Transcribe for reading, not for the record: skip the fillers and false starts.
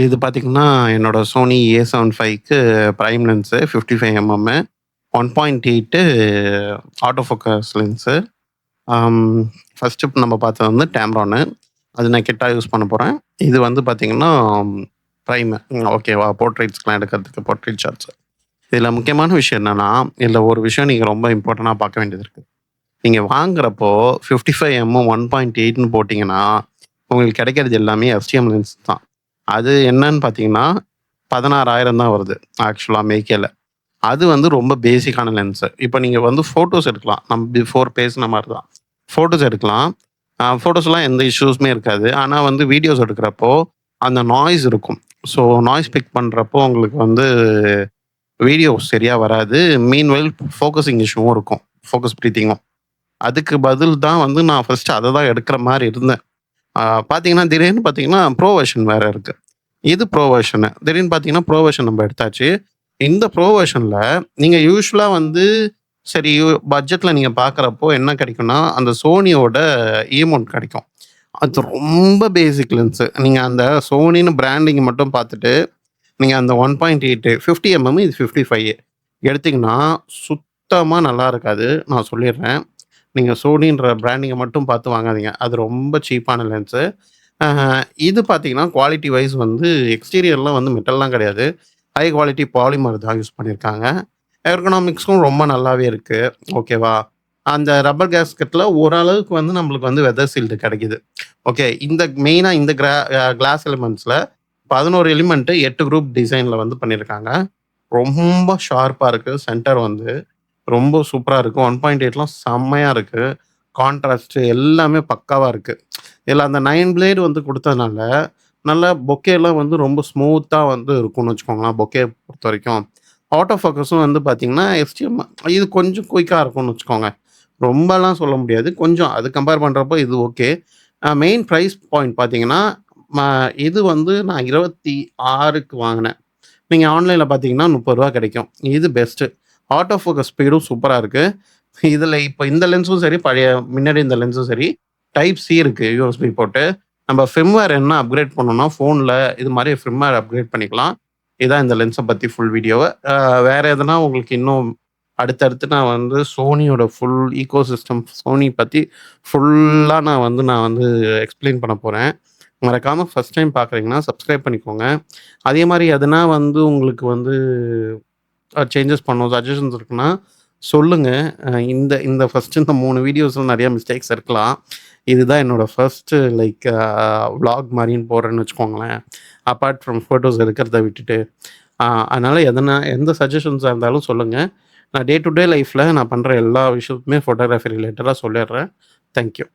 இது பார்த்தீங்கன்னா, என்னோட Sony A75க்கு prime lens 55 M M 1.8 auto focus lens. அம் ஃபர்ஸ்ட்டு நம்ம பார்த்தது வந்து Tamronனு. அது நான் கிட்டா யூஸ் பண்ண போறேன். இது வந்து பார்த்தீங்கன்னா, பிரைமு. ஓகேவா? போர்ட்ரெய்ட்ஸ்லாம் எடுக்கிறதுக்கு போர்ட்ரெய்ட் ஷாட்ஸ். இதில முக்கியமான விஷயம் என்னன்னா, இதில ஒரு விஷயம் நீங்க ரொம்ப இம்பார்ட்டன்ட்டா பார்க்க வேண்டியது இருக்கு. நீங்க வாங்குறப்போ 55 எம்எம் 1.8ன்னு போட்டீங்கன்னா, உங்களுக்கு கிடைக்கிறது எல்லாமே எஸ்டிஎம் லென்ஸ் தான். அது என்னன்னு பார்த்தீங்கன்னா, 16,000 தான் வருது ஆக்சுவலா மேக்கேல. அது வந்து ரொம்ப பேசிக்கான லென்ஸு. இப்ப நீங்க வந்து ஃபோட்டோஸ் எடுக்கலாம். நம்ம பிஃபோர் பேசின மாரி தான். ஃபோட்டோஸ் எடுக்கலாம். ஃபோட்டோஸ்லாம் எந்த இஷ்யூஸுமே இருக்காது. ஆனா வந்து வீடியோஸ் எடுக்கிறப்போ, அந்த நாய்ஸ் இருக்கும். ஸோ நாய்ஸ் பிக் பண்றப்போ உங்களுக்கு வந்து வீடியோ சரியா வராது. மீன்வைல் ஃபோக்கஸிங் இஷ்யூவும் இருக்கும். ஃபோக்கஸ் பிரீத்திங்கும். அதுக்கு பதில் தான் வந்து நான் ஃபர்ஸ்ட்டு அத தான் எடுக்கிற மாரி இருந்தேன். பார்த்தீங்கன்னா, திடீர்னு பார்த்தீங்கன்னா, ப்ரோ வெர்ஷன் வேற இருக்கு. இது ப்ரோ வெர்ஷனு. திடீர்னு பார்த்தீங்கன்னா, ப்ரோ வெர்ஷன் நம்ம எடுத்தாச்சு. இந்த ப்ரோ வெர்ஷன்ல நீங்க யூசுவலா வந்து சரி பட்ஜெட்ல நீங்க பார்க்குறப்போ என்ன கிடைக்கும்னா, அந்த சோனியோட ஈமோட் கிடைக்கும். அது ரொம்ப பேசிக் லென்ஸு. நீங்க அந்த சோனின்னு பிராண்டிங் மட்டும் பார்த்துட்டு, நீங்க அந்த 1.8 50 எம்எம் இது 55 எடுத்தீங்கன்னா, சுத்தமா நல்லா இருக்காது. நான் சொல்லிடுறேன். நீங்க சோனின்ற பிராண்டிங்க மட்டும் பார்த்து வாங்காதீங்க. அது ரொம்ப சீப்பான லென்ஸு. அ இது பார்த்தீங்கன்னா, குவாலிட்டி வைஸ் வந்து எக்ஸ்டீரியர்லாம் வந்து மெட்டல்லாம் கிடையாது. ஹை குவாலிட்டி பாலிமர் தான் யூஸ் பண்ணியிருக்காங்க. எர்கனாமிக்ஸும் ரொம்ப நல்லாவே இருக்கு. ஓகேவா? அந்த ரப்பர் கேஸ்கெட்ல ஓரளவுக்கு வந்து நம்மளுக்கு வந்து வெதர் சீல்டு கிடைக்குது. ஓகே. இந்த மெயினா இந்த கிளாஸ் எலிமெண்ட்ஸ்ல 11 எலிமெண்ட் 8 குரூப் டிசைன்ல வந்து பண்ணியிருக்காங்க. ரொம்ப ஷார்ப்பா இருக்கு. சென்டர் வந்து ரொம்ப சூப்பரா இருக்கு. 1.8லாம் செம்மையா இருக்கு. கான்ட்ராஸ்ட் எல்லாமே பக்காவா இருக்கு. இதுல அந்த 9 பிளேட் வந்து குடுத்ததுனால, நல்லா பொக்கேலாம் வந்து ரொம்ப ஸ்மூத்தா வந்து இருக்கும்னு வச்சுக்கோங்களேன். பொக்கே பொறுத்தவரைக்கும். ஆட்டோ ஃபோக்கஸும் வந்து பார்த்தீங்கன்னா, எஸ்டிஎம் இது கொஞ்சம் குயிக்கா இருக்கும்னு வச்சுக்கோங்க. ரொம்பலாம் சொல்ல முடியாது. கொஞ்சம் அது கம்பேர் பண்றப்போ இது ஓகே. மெயின் பிரைஸ் பாயிண்ட் பார்த்தீங்கன்னா, ம இது வந்து நான் 26க்கு வாங்குனேன். நீங்க ஆன்லைன்ல பார்த்தீங்கன்னா, ரூ. 30 கிடைக்கும். இது பெஸ்ட்டு. ஆட்டோ ஃபோக்கஸ் ஸ்பீடும் சூப்பரா இருக்கு. இதுல இப்ப இந்த லென்ஸும் சரி, பழைய முன்னாடி இந்த லென்ஸும் சரி, டைப் சி இருக்கு யூஎஸ்பி போர்ட்டு. நம்ம ஃபிர்ம்வேர் என்ன அப்கிரேட் பண்ணணும்னா, ஃபோன்ல இது மாரி ஃபிர்ம்வேர் அப்கிரேட் பண்ணிக்கலாம். இதான் இந்த லென்ஸ பத்தி ஃபுல் வீடியோவு. வேற எதனா உங்களுக்கு இன்னும் அடுத்தடுத்து நான் வந்து சோனியோட ஃபுல் ஈக்கோசிஸ்டம் சோனி பத்தி ஃபுல்லா நான் வந்து எக்ஸ்ப்ளைன் பண்ண போறேன். மறக்காம ஃபர்ஸ்ட் டைம் பார்க்குறீங்கன்னா, சப்ஸ்கிரைப் பண்ணிக்கோங்க. அதே மாரி எதனா வந்து உங்களுக்கு வந்து சேஞ்சஸ் பண்ணணும், சஜஷன்ஸ் இருக்குன்னா சொல்லுங்க. இந்த இந்த ஃபர்ஸ்ட்டு இந்த 3 வீடியோஸ்ல நெறைய மிஸ்டேக்ஸ் இருக்கலாம். இதுதான் என்னோட ஃபர்ஸ்ட்டு விளாக் மாரின்னு போடுறேன்னு வச்சுக்கோங்களேன். அப்பார்ட் ஃப்ரம் ஃபோட்டோஸ் எடுக்கிறத விட்டுட்டு. அதனால எந்த சஜஷன்ஸா இருந்தாலும் சொல்லுங்க. நான் டே டு டே லைஃப்ல நான் பண்ற எல்லா விஷயத்துக்குமே ஃபோட்டோகிராஃபி ரிலேட்டடா சொல்லிடுறேன். Thank you.